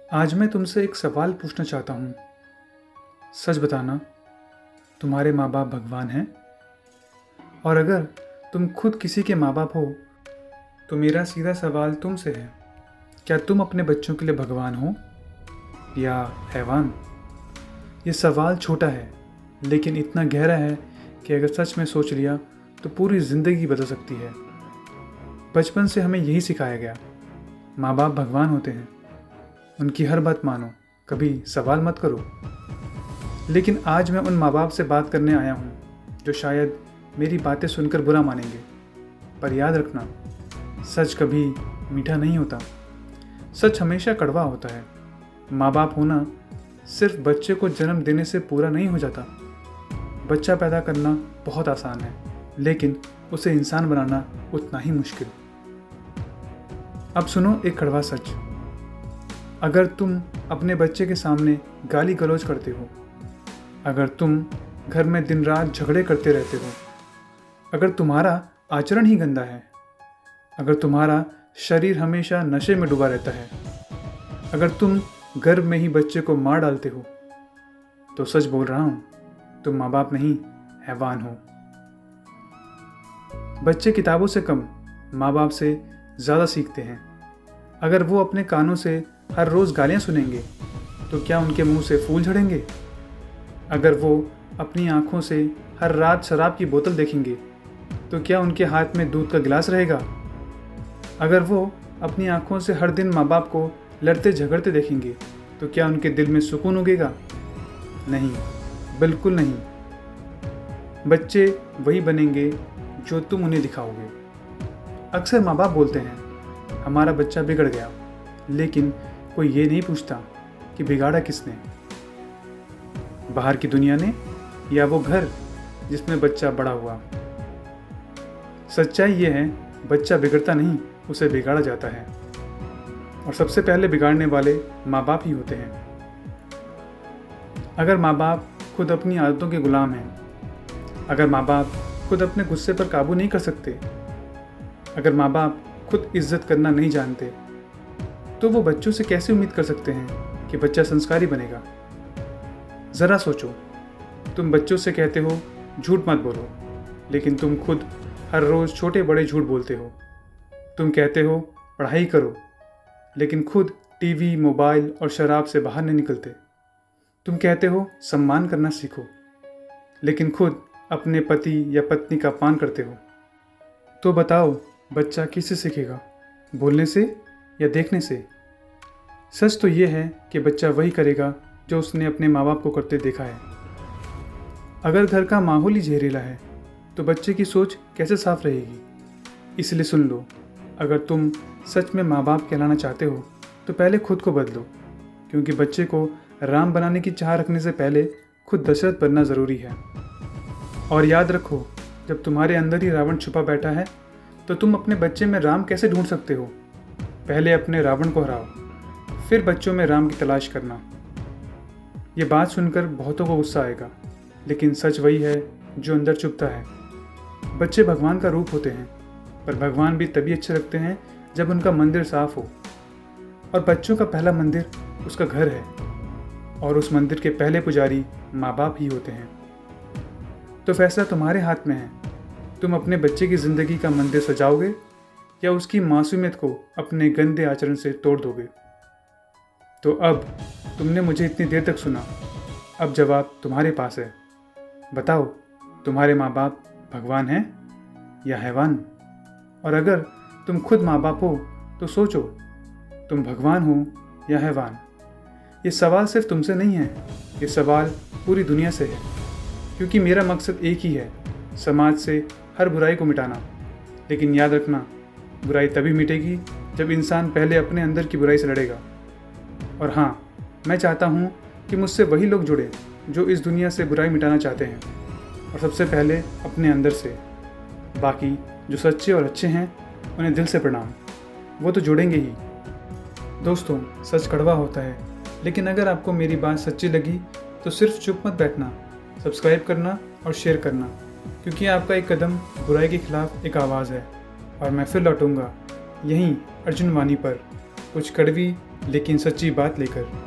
आज मैं तुमसे एक सवाल पूछना चाहता हूँ। सच बताना, तुम्हारे माँ बाप भगवान हैं? और अगर तुम खुद किसी के माँ बाप हो तो मेरा सीधा सवाल तुमसे है, क्या तुम अपने बच्चों के लिए भगवान हो या हैवान? ये सवाल छोटा है लेकिन इतना गहरा है कि अगर सच में सोच लिया तो पूरी ज़िंदगी बदल सकती है। बचपन से हमें यही सिखाया गया, माँ बाप भगवान होते हैं, उनकी हर बात मानो, कभी सवाल मत करो। लेकिन आज मैं उन माँ बाप से बात करने आया हूँ जो शायद मेरी बातें सुनकर बुरा मानेंगे, पर याद रखना, सच कभी मीठा नहीं होता। सच हमेशा कड़वा होता है। माँ बाप होना सिर्फ बच्चे को जन्म देने से पूरा नहीं हो जाता। बच्चा पैदा करना बहुत आसान है, लेकिन उसे इंसान बनाना उतना ही मुश्किल। अब सुनो एक कड़वा सच। अगर तुम अपने बच्चे के सामने गाली गलौज करते हो, अगर तुम घर में दिन रात झगड़े करते रहते हो, अगर तुम्हारा आचरण ही गंदा है, अगर तुम्हारा शरीर हमेशा नशे में डूबा रहता है, अगर तुम गर्भ में ही बच्चे को मार डालते हो, तो सच बोल रहा हूँ, तुम माँ बाप नहीं, हैवान हो। बच्चे किताबों से कम माँ बाप से ज़्यादा सीखते हैं। अगर वो अपने कानों से हर रोज़ गालियाँ सुनेंगे तो क्या उनके मुंह से फूल झड़ेंगे? अगर वो अपनी आँखों से हर रात शराब की बोतल देखेंगे तो क्या उनके हाथ में दूध का गिलास रहेगा? अगर वो अपनी आँखों से हर दिन माँ बाप को लड़ते झगड़ते देखेंगे तो क्या उनके दिल में सुकून उगेगा? नहीं, बिल्कुल नहीं। बच्चे वही बनेंगे जो तुम उन्हें दिखाओगे। अक्सर माँ बाप बोलते हैं, हमारा बच्चा बिगड़ गया, लेकिन कोई ये नहीं पूछता कि बिगाड़ा किसने, बाहर की दुनिया ने या वो घर जिसमें बच्चा बड़ा हुआ। सच्चाई ये है, बच्चा बिगड़ता नहीं, उसे बिगाड़ा जाता है। और सबसे पहले बिगाड़ने वाले माँ बाप ही होते हैं। अगर माँ बाप खुद अपनी आदतों के गुलाम हैं, अगर माँ बाप खुद अपने गुस्से पर काबू नहीं कर सकते, अगर माँ बाप खुद इज्जत करना नहीं जानते, तो वो बच्चों से कैसे उम्मीद कर सकते हैं कि बच्चा संस्कारी बनेगा? ज़रा सोचो, तुम बच्चों से कहते हो झूठ मत बोलो, लेकिन तुम खुद हर रोज़ छोटे बड़े झूठ बोलते हो। तुम कहते हो पढ़ाई करो, लेकिन खुद टीवी, मोबाइल और शराब से बाहर नहीं निकलते। तुम कहते हो सम्मान करना सीखो, लेकिन खुद अपने पति या पत्नी का अपमान करते हो। तो बताओ, बच्चा किससे सीखेगा, बोलने से या देखने से? सच तो ये है कि बच्चा वही करेगा जो उसने अपने माँ बाप को करते देखा है। अगर घर का माहौल ही जहरीला है तो बच्चे की सोच कैसे साफ रहेगी? इसलिए सुन लो, अगर तुम सच में माँ बाप कहलाना चाहते हो तो पहले खुद को बदलो, क्योंकि बच्चे को राम बनाने की चाह रखने से पहले खुद दशरथ बनना ज़रूरी है। और याद रखो, जब तुम्हारे अंदर ही रावण छुपा बैठा है तो तुम अपने बच्चे में राम कैसे ढूंढ सकते हो? पहले अपने रावण को हराओ, फिर बच्चों में राम की तलाश करना। ये बात सुनकर बहुतों को गुस्सा आएगा, लेकिन सच वही है जो अंदर छुपता है। बच्चे भगवान का रूप होते हैं, पर भगवान भी तभी अच्छे लगते हैं जब उनका मंदिर साफ हो। और बच्चों का पहला मंदिर उसका घर है, और उस मंदिर के पहले पुजारी माँ बाप ही होते हैं। तो फैसला तुम्हारे हाथ में है, तुम अपने बच्चे की ज़िंदगी का मंदिर सजाओगे या उसकी मासूमियत को अपने गंदे आचरण से तोड़ दोगे? तो अब तुमने मुझे इतनी देर तक सुना, अब जवाब तुम्हारे पास है। बताओ, तुम्हारे माँ बाप भगवान हैं या हैवान? और अगर तुम खुद माँ बाप हो तो सोचो, तुम भगवान हो या हैवान? ये सवाल सिर्फ तुमसे नहीं है, ये सवाल पूरी दुनिया से है, क्योंकि मेरा मकसद एक ही है, समाज से हर बुराई को मिटाना। लेकिन याद रखना, बुराई तभी मिटेगी जब इंसान पहले अपने अंदर की बुराई से लड़ेगा। और हाँ, मैं चाहता हूँ कि मुझसे वही लोग जुड़े जो इस दुनिया से बुराई मिटाना चाहते हैं, और सबसे पहले अपने अंदर से। बाकी जो सच्चे और अच्छे हैं उन्हें दिल से प्रणाम, वो तो जुड़ेंगे ही। दोस्तों, सच कड़वा होता है, लेकिन अगर आपको मेरी बात सच्ची लगी तो सिर्फ चुप मत बैठना, सब्सक्राइब करना और शेयर करना, क्योंकि आपका एक कदम बुराई के खिलाफ एक आवाज़ है। और मैं फिर लौटूंगा यहीं अर्जुन वाणी पर। कुछ कड़वी लेकिन सच्ची बात लेकर।